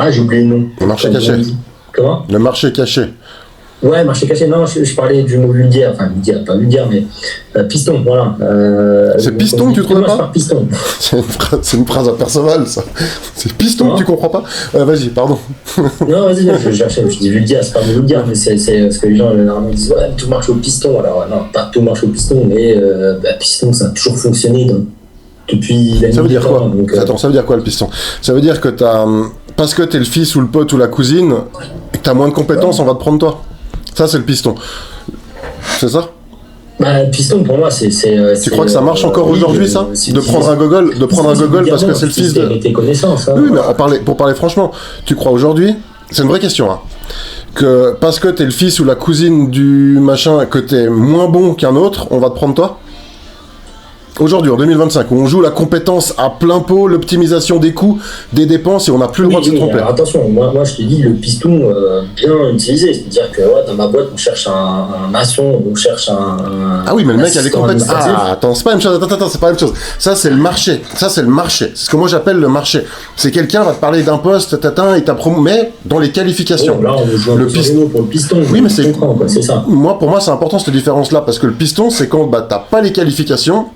j'ai oublié le nom. Le marché caché. Comment ? Le marché caché. Ouais, marché caché, non, je parlais du mot vulgaire, enfin vulgaire, pas vulgaire, mais piston, voilà. C'est piston que tu trouves pas ? Piston. C'est une phrase à Perceval, ça. C'est piston que tu comprends pas ? Vas-y, pardon. Non, vas-y, je cherchais, je dis vulgaire, c'est pas vulgaire, mais c'est ce que les gens généralement disent, ouais, tout marche au piston. Alors, non, pas tout marche au piston, mais piston, ça a toujours fonctionné depuis la nuit. Ça veut dire quoi ? Donc, Attends, ça veut dire quoi le piston ? Ça veut dire que parce que t'es le fils ou le pote ou la cousine, et que t'as moins de compétences, on va te prendre toi. Ça, c'est le piston. C'est ça ? Le piston, pour moi, c'est tu crois que ça marche encore aujourd'hui, ça ? De prendre un gogol parce que c'est le fils de... tes connaissances. Hein, oui, mais pour parler franchement, tu crois aujourd'hui... C'est une vraie question, hein. Que parce que t'es le fils ou la cousine du machin, que t'es moins bon qu'un autre, on va te prendre toi ? Aujourd'hui, en 2025, où on joue la compétence à plein pot, l'optimisation des coûts, des dépenses, et on n'a plus le droit de se tromper. Alors attention, moi je te dis le piston bien utilisé, c'est-à-dire que dans ma boîte on cherche un maçon, on cherche un ah oui, mais le mec a des compétences. Ah, attends, c'est pas la même chose. Attends, c'est pas la même chose. Ça, c'est le marché. C'est ce que moi j'appelle le marché. C'est quelqu'un va te parler d'un poste, et ta promo, mais dans les qualifications. Bon, là, on joue le piston pour le piston. Oui, mais c'est ça. Pour moi, c'est important cette différence-là, parce que le piston, c'est quand t'as pas les qualifications.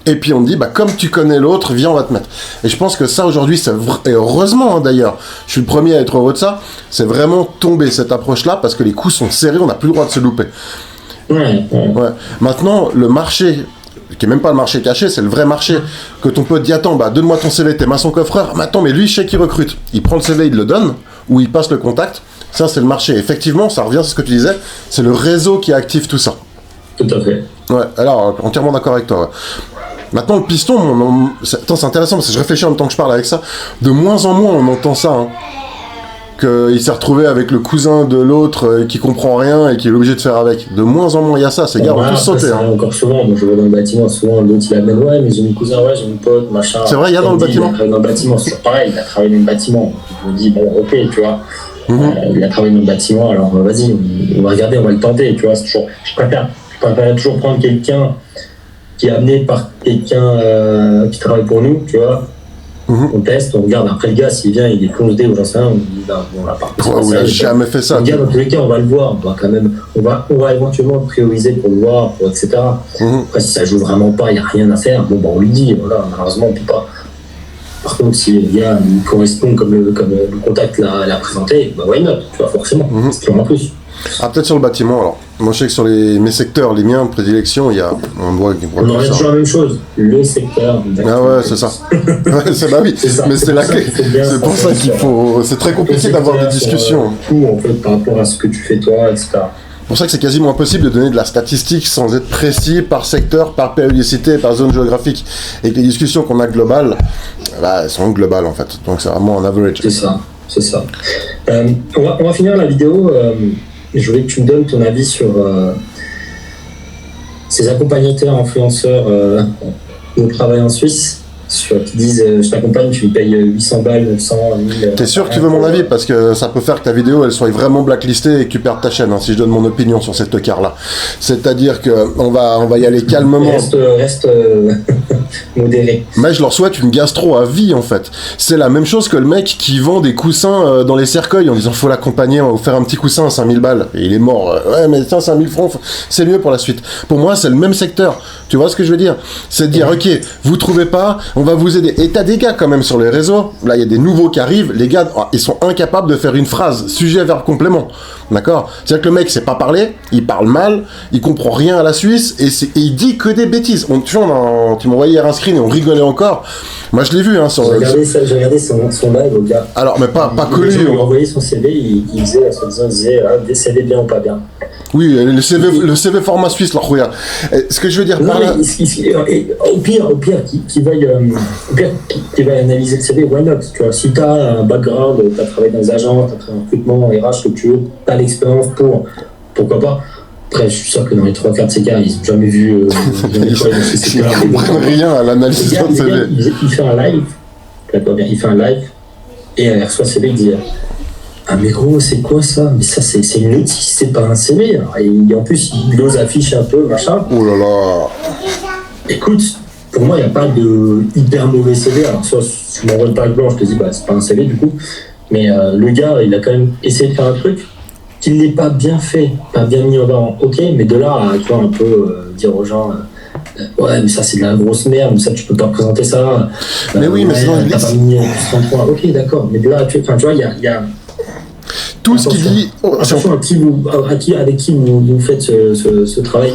Et puis on te dit, comme tu connais l'autre, viens, on va te mettre. Et je pense que ça, aujourd'hui, et heureusement d'ailleurs, je suis le premier à être heureux de ça, c'est vraiment tomber cette approche-là, parce que les coups sont serrés, on n'a plus le droit de se louper. Ouais. Maintenant, le marché, qui est même pas le marché caché, c'est le vrai marché, que ton pote dit, attends, donne-moi ton CV, t'es maçon coffreur, mais attends, mais lui, je sais qu'il recrute. Il prend le CV, il le donne, ou il passe le contact, ça c'est le marché. Effectivement, ça revient à ce que tu disais, c'est le réseau qui active tout ça. Tout à fait. Ouais, alors, entièrement d'accord avec toi, ouais. Maintenant, le piston, c'est intéressant parce que je réfléchis en même temps que je parle avec ça. De moins en moins, on entend ça. Qu'il s'est retrouvé avec le cousin de l'autre qui comprend rien et qui est obligé de faire avec. De moins en moins, il y a ça. Ces gars vont tous sauter. Encore souvent, moi je vais dans le bâtiment, souvent l'autre il amène, ouais, mais j'ai mon cousin, ouais, j'ai mon pote, machin. C'est vrai, il y a dans le bâtiment. Dans le bâtiment, c'est pareil, il a travaillé dans le bâtiment. Je me dis, bon, ok, tu vois. Il a travaillé dans le bâtiment, alors vas-y, on va regarder, on va le tenter, tu vois. C'est toujours, je préfère toujours prendre quelqu'un qui est amené par quelqu'un qui travaille pour nous, tu vois. On teste, on regarde. Après, le gars, s'il vient, il est plongé ou j'en sais rien, on dit, on l'a pas. On n'a jamais fait ça. Le gars, dans tous les cas, on va le voir. On va quand même, on va éventuellement le prioriser pour le voir, etc. Après, si ça joue vraiment pas, il n'y a rien à faire. Bon, on lui dit, voilà, malheureusement, on peut pas. Par contre, si le gars il correspond comme le contact l'a présenté, why not, tu vois, forcément. C'est toujours en plus. Ah, peut-être sur le bâtiment, alors. Moi, je sais que sur mes secteurs, les miens de prédilection, il y a... On aurait toujours la même chose. Le secteur. Ah ouais, c'est ça. Ouais, c'est oui. Mais c'est la clé. C'est pour ça qu'il faut... C'est très compliqué d'avoir des discussions. Tout, en fait, par rapport à ce que tu fais toi, etc. C'est pour ça que c'est quasiment impossible de donner de la statistique sans être précis par secteur, par périodicité, par zone géographique. Et que les discussions qu'on a globales, elles sont globales, en fait. Donc, c'est vraiment un average. C'est ça. On va finir la vidéo... Je voulais que tu me donnes ton avis sur ces accompagnateurs, influenceurs qui travaillent en Suisse, qui disent je t'accompagne, tu me payes 800 balles, 900, 1000. T'es sûr que tu veux mon avis? Parce que ça peut faire que ta vidéo elle soit vraiment blacklistée et que tu perdes ta chaîne, si je donne mon opinion sur cette car-là. C'est-à-dire qu'on va y aller calmement. Reste modéré. Mais je leur souhaite une gastro à vie en fait. C'est la même chose que le mec qui vend des coussins dans les cercueils en disant faut l'accompagner, on va vous faire un petit coussin à 5000 balles. Et il est mort. Ouais, mais tiens, 5000 francs, c'est mieux pour la suite. Pour moi, c'est le même secteur. Tu vois ce que je veux dire? C'est de dire, ok, vous trouvez pas, on va vous aider. Et t'as des gars quand même sur les réseaux. Là, il y a des nouveaux qui arrivent. Les gars, ils sont incapables de faire une phrase, sujet, verbe, complément. D'accord? C'est-à-dire que le mec sait pas parler, il parle mal, il comprend rien à la Suisse et il dit que des bêtises. Tu m'as envoyé hier un screen et on rigolait encore. Moi, je l'ai vu. J'ai regardé son live au gars. Alors, mais pas que lui. Il a envoyé son CV, il disait des CV bien ou pas bien. Oui, le CV format suisse, là, regarde. Ce que je veux dire par là... Au pire, qui veuille analyser le CV, why not? Tu vois, si tu as un background, tu as travaillé dans les agences, tu as travaillé en recrutement, RH, que tu veux, tu as l'expérience pourquoi pas. Après, je suis sûr que dans les 3/4 de ces gars, ils n'ont jamais vu. Ils ne comprennent rien à l'analyse de CV. Il fait un live, et il reçoit le CV, il dit ah, mais gros, c'est quoi ça? Mais ça, c'est une notice, c'est pas un CV. Et en plus, il ose afficher un peu, machin. Oh là là! Écoute, pour moi, il n'y a pas de hyper mauvais CV. Alors, soit tu m'envoies le page blanc, je te dis, c'est pas un CV du coup. Mais le gars, il a quand même essayé de faire un truc qu'il n'est pas bien fait, pas bien mis en avant. Ok, mais de là à, tu vois, un peu dire aux gens. Ouais, mais ça c'est de la grosse merde, mais ça tu peux pas présenter ça. Mais oui, mais sinon, t'as pas mis 33. Ok, d'accord, mais de là, tu vois, il y a tout ce qu'il dit. Attention avec qui vous faites ce travail.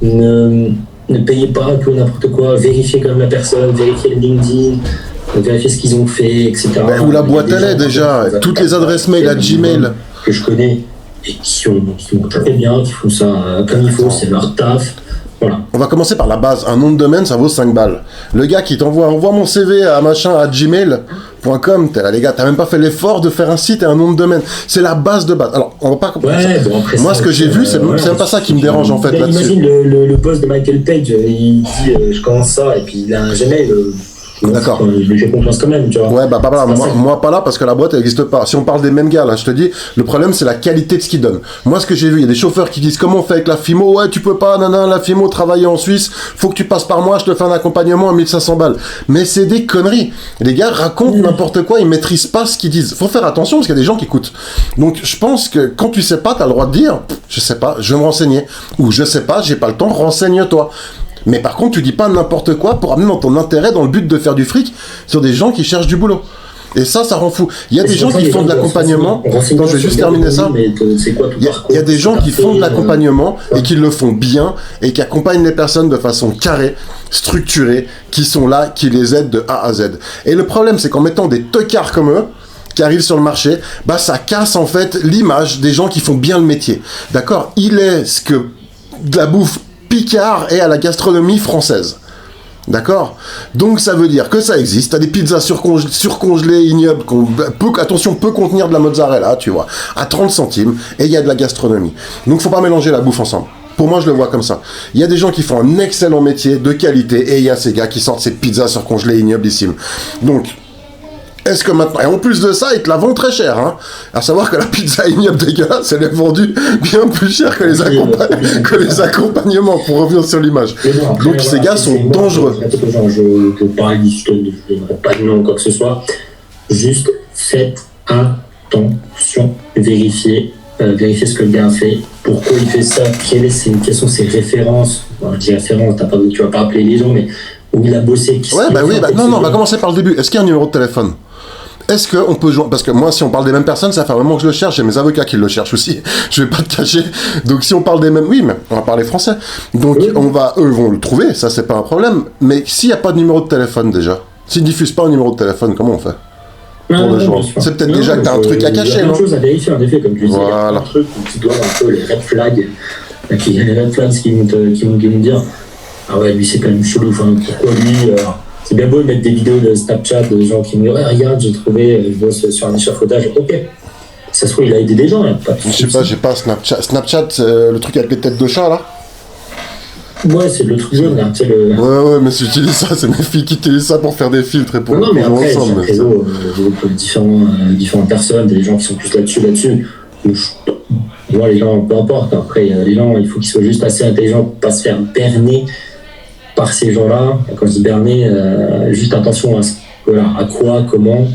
Ne payez pas tout n'importe quoi. Vérifiez quand même la personne, vérifiez le LinkedIn, vérifiez ce qu'ils ont fait, etc. Ou la boîte à lettres déjà. Toutes les adresses mail à Gmail. Que je connais et qui sont très bien, qui font ça comme il faut, c'est leur taf. Voilà. On va commencer par la base. Un nom de domaine, ça vaut 5 balles. Le gars qui envoie mon CV à gmail.com, t'es là, les gars, t'as même pas fait l'effort de faire un site et un nom de domaine. C'est la base de base. Alors, on va pas... Ouais, bon, après, moi, ce que j'ai vu, c'est même pas ça qui me dérange, en fait, là-dessus. Imagine le boss de Michael Page, il dit je commence ça, et puis il a un Gmail. D'accord. Je lui fais confiance quand même, tu vois. Ouais, bah voilà, moi pas là parce que la boîte elle existe pas. Si on parle des mêmes gars là, je te dis, le problème c'est la qualité de ce qu'ils donnent. Moi ce que j'ai vu, il y a des chauffeurs qui disent comment on fait avec la FIMO, ouais tu peux pas, la FIMO travailler en Suisse, faut que tu passes par moi, je te fais un accompagnement à 1500 balles. Mais c'est des conneries. Les gars racontent n'importe quoi, ils maîtrisent pas ce qu'ils disent. Faut faire attention parce qu'il y a des gens qui écoutent. Donc je pense que quand tu sais pas, t'as le droit de dire, je sais pas, je vais me renseigner. Ou je sais pas, j'ai pas le temps, renseigne-toi. Mais par contre, tu dis pas n'importe quoi pour amener dans ton intérêt dans le but de faire du fric sur des gens qui cherchent du boulot. Et ça rend fou. Il y a des gens qui font de l'accompagnement. Attends, je vais juste terminer ça. Il y a des gens qui font de l'accompagnement et qui le font bien et qui accompagnent les personnes de façon carrée, structurée, qui sont là, qui les aident de A à Z. Et le problème, c'est qu'en mettant des tocards comme eux, qui arrivent sur le marché, bah ça casse en fait l'image des gens qui font bien le métier. D'accord ? Il est ce que de la bouffe Picard est à la gastronomie française. D'accord ? Donc ça veut dire que ça existe, t'as des pizzas surcongelées, ignobles, peut contenir de la mozzarella, tu vois, à 30 centimes, et il y a de la gastronomie. Donc faut pas mélanger la bouffe ensemble. Pour moi, je le vois comme ça. Il y a des gens qui font un excellent métier de qualité, et il y a ces gars qui sortent ces pizzas surcongelées, ignoblissimes. Donc, est-ce que maintenant... Et en plus de ça, ils te la vendent très cher, hein. À savoir que la pizza ignoble dégueulasse, elle est vendue bien plus cher que les accompagnements, pour revenir sur l'image. Donc ces gars sont dangereux. Je ne parle pas de nom ou quoi que ce soit. Juste faites attention, vérifiez ce que le gars a fait, pourquoi il fait ça, quelles sont ses références. Bon, je dis références, tu vas pas appeler les gens, mais où il a bossé. Non, on va commencer par le début. Est-ce qu'il y a un numéro de téléphone ? Est-ce qu'on peut joindre... Parce que moi, si on parle des mêmes personnes, ça fait vraiment que je le cherche. J'ai mes avocats qui le cherchent aussi. Je vais pas te cacher. Donc, si on parle des mêmes... Oui, mais on va parler français. Donc, eux vont le trouver. Ça, c'est pas un problème. Mais s'il n'y a pas de numéro de téléphone, déjà, s'ils diffusent pas un numéro de téléphone, comment on fait pour le joindre ? C'est peut-être déjà que t'as un truc à cacher, non ? Il y a plein de choses à vérifier, en effet, comme tu disais. Voilà. Il y a plein de trucs où tu dois un peu les red flags. Il y a les red flags qui vont me dire ah ouais, lui, c'est quand même chelou. Enfin, pourquoi lui... C'est bien beau de mettre des vidéos de Snapchat de gens qui me disent regarde, j'ai trouvé, je bosse sur un échafaudage. Ok, ça se trouve, il a aidé des gens. Là, je sais pas, j'ai pas Snapchat. Snapchat, le truc avec les têtes de chat là. Ouais, c'est le truc jaune là. Ouais, mais j'utilise ça, c'est mes filles qui utilisent ça pour faire des filtres et pour non, mais après, ensemble. C'est un réseau, différentes personnes, des gens qui sont plus là-dessus. Moi, les gens, peu importe. Après, les gens, il faut qu'ils soient juste assez intelligents pour pas se faire berner par ces gens-là. Quand je dis berner, juste attention à quoi, comment.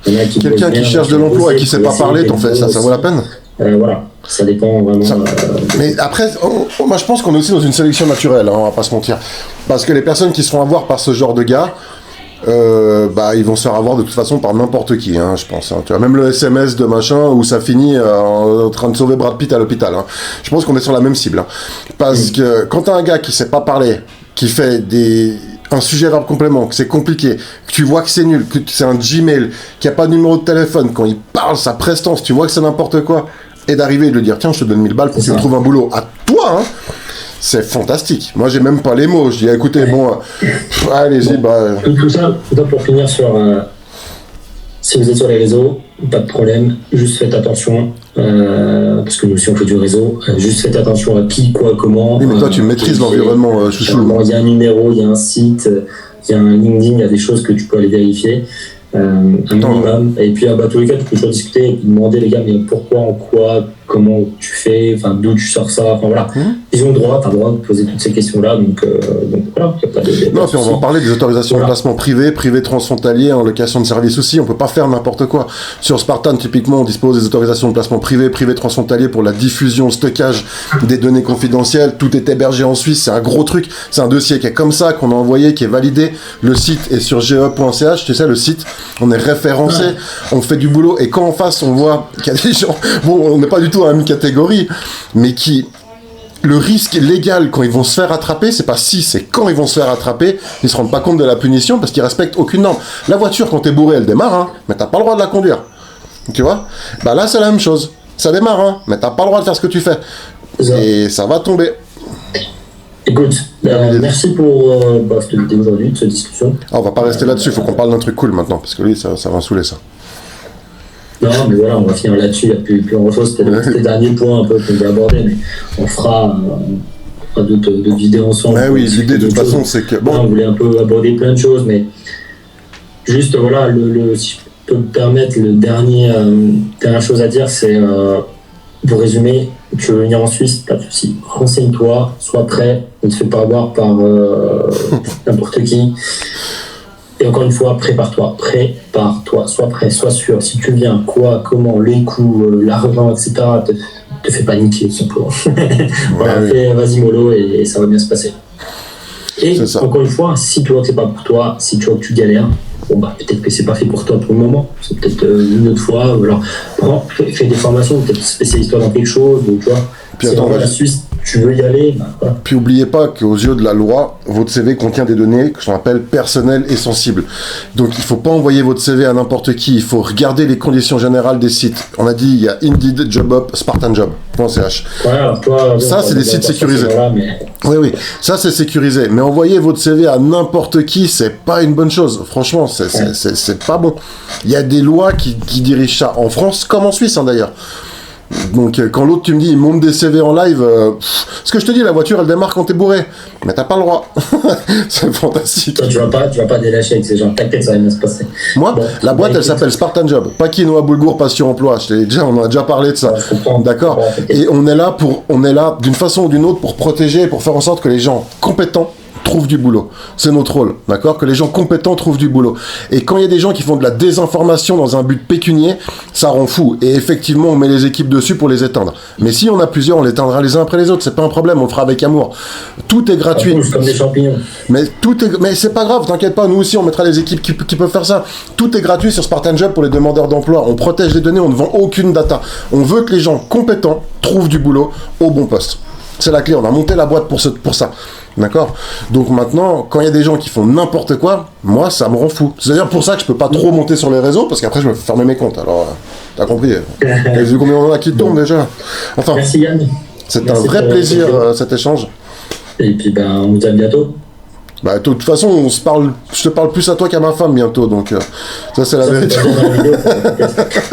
Quelqu'un qui cherche de l'emploi et qui sait pas parler, t'en fais ça vaut la peine. Voilà, ça dépend vraiment. Mais après, moi je pense qu'on est aussi dans une sélection naturelle, hein, on va pas se mentir. Parce que les personnes qui se font avoir par ce genre de gars, ils vont se faire avoir de toute façon par n'importe qui, hein, je pense. Hein. Tu vois, même le SMS de machin où ça finit en train de sauver Brad Pitt à l'hôpital. Hein. Je pense qu'on est sur la même cible. Hein. Parce que quand t'as un gars qui sait pas parler, qui fait un sujet verbe complément, que c'est compliqué, que tu vois que c'est nul, que c'est un Gmail, qu'il n'y a pas de numéro de téléphone, quand il parle, sa prestance, tu vois que c'est n'importe quoi, et d'arriver et de lui dire tiens, je te donne 1000 balles pour que tu trouves un boulot à toi, hein, c'est fantastique. Moi, j'ai même pas les mots. Je dis écoutez, allez-y, Tout ça pour finir sur. Si vous êtes sur les réseaux, pas de problème, juste faites attention, parce que nous aussi on fait du réseau, juste faites attention à qui, quoi, comment. Oui, mais toi tu maîtrises l'environnement, chouchou. Il y a un numéro, il y a un site, il y a un LinkedIn, il y a des choses que tu peux aller vérifier, un minimum. Et puis, tous les cas, tu peux toujours discuter et demander les gars, mais pourquoi, en quoi, comment tu fais, d'où tu sors ça, voilà. Ils ont le droit, t'as le droit de poser toutes ces questions-là, donc voilà, il n'y a pas de... Non, puis on va en parler des autorisations de placement privé transfrontalier, en location de service aussi, on peut pas faire n'importe quoi. Sur Spartan, typiquement, on dispose des autorisations de placement privé transfrontalier pour la diffusion, stockage des données confidentielles, tout est hébergé en Suisse, c'est un gros truc, c'est un dossier qui est comme ça, qu'on a envoyé, qui est validé, le site est sur ge.ch, tu sais, le site, on est référencé, on fait du boulot, et quand en face on voit qu'il y a des gens, on n'est pas du tout dans la même catégorie, mais le risque légal quand ils vont se faire attraper, c'est pas si, c'est quand ils vont se faire attraper, ils se rendent pas compte de la punition parce qu'ils respectent aucune norme. La voiture, quand t'es bourré, elle démarre, hein, mais t'as pas le droit de la conduire. Tu vois ? Là, c'est la même chose. Ça démarre, hein, mais t'as pas le droit de faire ce que tu fais. Et ça va tomber. Écoute, merci pour cette vidéo aujourd'hui, de cette discussion. Ah, on va pas rester là-dessus, faut qu'on parle d'un truc cool maintenant, parce que lui, ça va saouler ça. Non, mais voilà, on va finir là-dessus, il n'y a plus grand-chose. C'était le dernier point un peu qu'on devait aborder, mais on fera d'autres vidéos ensemble. Oui, l'idée de toute façon, c'est que... Bon. On voulait un peu aborder plein de choses, mais juste, voilà, si je peux me permettre, dernière chose à dire, c'est, pour résumer, tu veux venir en Suisse, pas de souci. Renseigne-toi, sois prêt, ne te fais pas avoir par n'importe qui. Et encore une fois, prépare-toi, sois prêt, sois sûr. Si tu viens, quoi, comment, les coûts, l'argent, etc., te fais paniquer, simplement. Voilà, vas-y mollo et ça va bien se passer. Et encore une fois, si tu vois que c'est pas pour toi, si tu vois que tu galères, bon bah peut-être que c'est pas fait pour toi pour le moment. C'est peut-être une autre fois. Alors, fais des formations, peut-être spécialise-toi dans quelque chose, ou tu vois. Puis si dans la Suisse, tu veux y aller, bah voilà. Puis oubliez pas qu'aux yeux de la loi, votre CV contient des données que l'on appelle personnelles et sensibles. Donc il faut pas envoyer votre CV à n'importe qui, il faut regarder les conditions générales des sites. On a dit, il y a Indeed, JobUp, SpartanJob.ch. Ouais, alors toi, ça, c'est des sites sécurisés. Oui, ça c'est sécurisé. Mais envoyer votre CV à n'importe qui, c'est pas une bonne chose. Franchement, c'est pas bon. Il y a des lois qui dirigent ça en France comme en Suisse, hein, d'ailleurs. Donc quand l'autre tu me dis il monte des CV en live, ce que je te dis, la voiture elle démarre quand t'es bourré, mais t'as pas le droit. C'est fantastique. Toi, tu vas pas délâcher avec ces gens, t'inquiète, ça va bien se passer. Moi, la boîte elle s'appelle Spartan Job, pas Quinoa Boulgour Passion Emploi. On a déjà parlé de ça. Ouais, d'accord. Et on est là d'une façon ou d'une autre pour protéger, pour faire en sorte que les gens compétents trouvent du boulot. C'est notre rôle, d'accord? Que les gens compétents trouvent du boulot. Et quand il y a des gens qui font de la désinformation dans un but pécunier, ça rend fou. Et effectivement, on met les équipes dessus pour les éteindre. Mais si on a plusieurs, on les éteindra les uns après les autres. C'est pas un problème, on le fera avec amour. Tout est gratuit. C'est comme des champignons. Mais c'est pas grave, t'inquiète pas. Nous aussi, on mettra les équipes qui peuvent faire ça. Tout est gratuit sur Spartan Job pour les demandeurs d'emploi. On protège les données, on ne vend aucune data. On veut que les gens compétents trouvent du boulot au bon poste. C'est la clé. On a monté la boîte pour ça. D'accord? Donc maintenant, quand il y a des gens qui font n'importe quoi, moi, ça me rend fou. C'est d'ailleurs pour ça que je peux pas trop monter sur les réseaux, parce qu'après, je me fais fermer mes comptes. Alors, t'as compris? T'as vu combien on en a qui tombent déjà? Enfin, merci Yann. C'est un vrai plaisir, cet échange. Et puis, on vous dit à bientôt. Bah, de toute façon, je te parle plus à toi qu'à ma femme bientôt, donc ça c'est la vérité.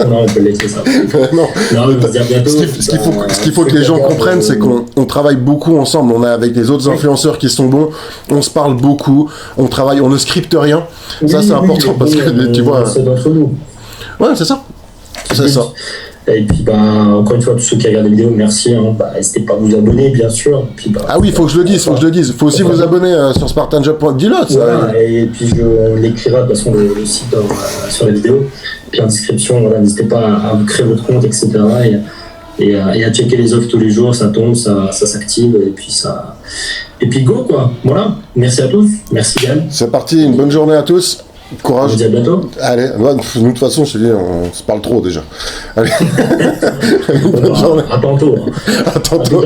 Non, on peut laisser ça. Non, on va se dire bientôt. Ce qu'il faut que les gens comprennent, c'est qu'on travaille beaucoup ensemble. On est avec les autres influenceurs qui sont bons, on se parle beaucoup, on travaille, on ne scripte rien. Ça c'est important parce que tu vois. C'est d'entre nous. Ouais, c'est ça. C'est ça. Et puis, encore une fois, tous ceux qui regardent la vidéo, merci. N'hésitez pas à vous abonner, bien sûr. Et puis, ah oui, faut que je le dise, Il faut aussi vous abonner sur SpartanJob. Dis-le, ça. Voilà, et puis, on l'écrira de toute façon le site sur la vidéo. Puis en description, voilà, n'hésitez pas à vous créer votre compte, etc. Et à checker les offres tous les jours, ça tombe, ça s'active. Et puis, go, quoi. Voilà. Merci à tous. Merci, Yann. C'est parti. Une bonne journée à tous. Courage. On se dit à bientôt. Allez, nous de toute façon, je te dis, on se parle trop déjà. Allez. Bonne journée. À tantôt. À tantôt.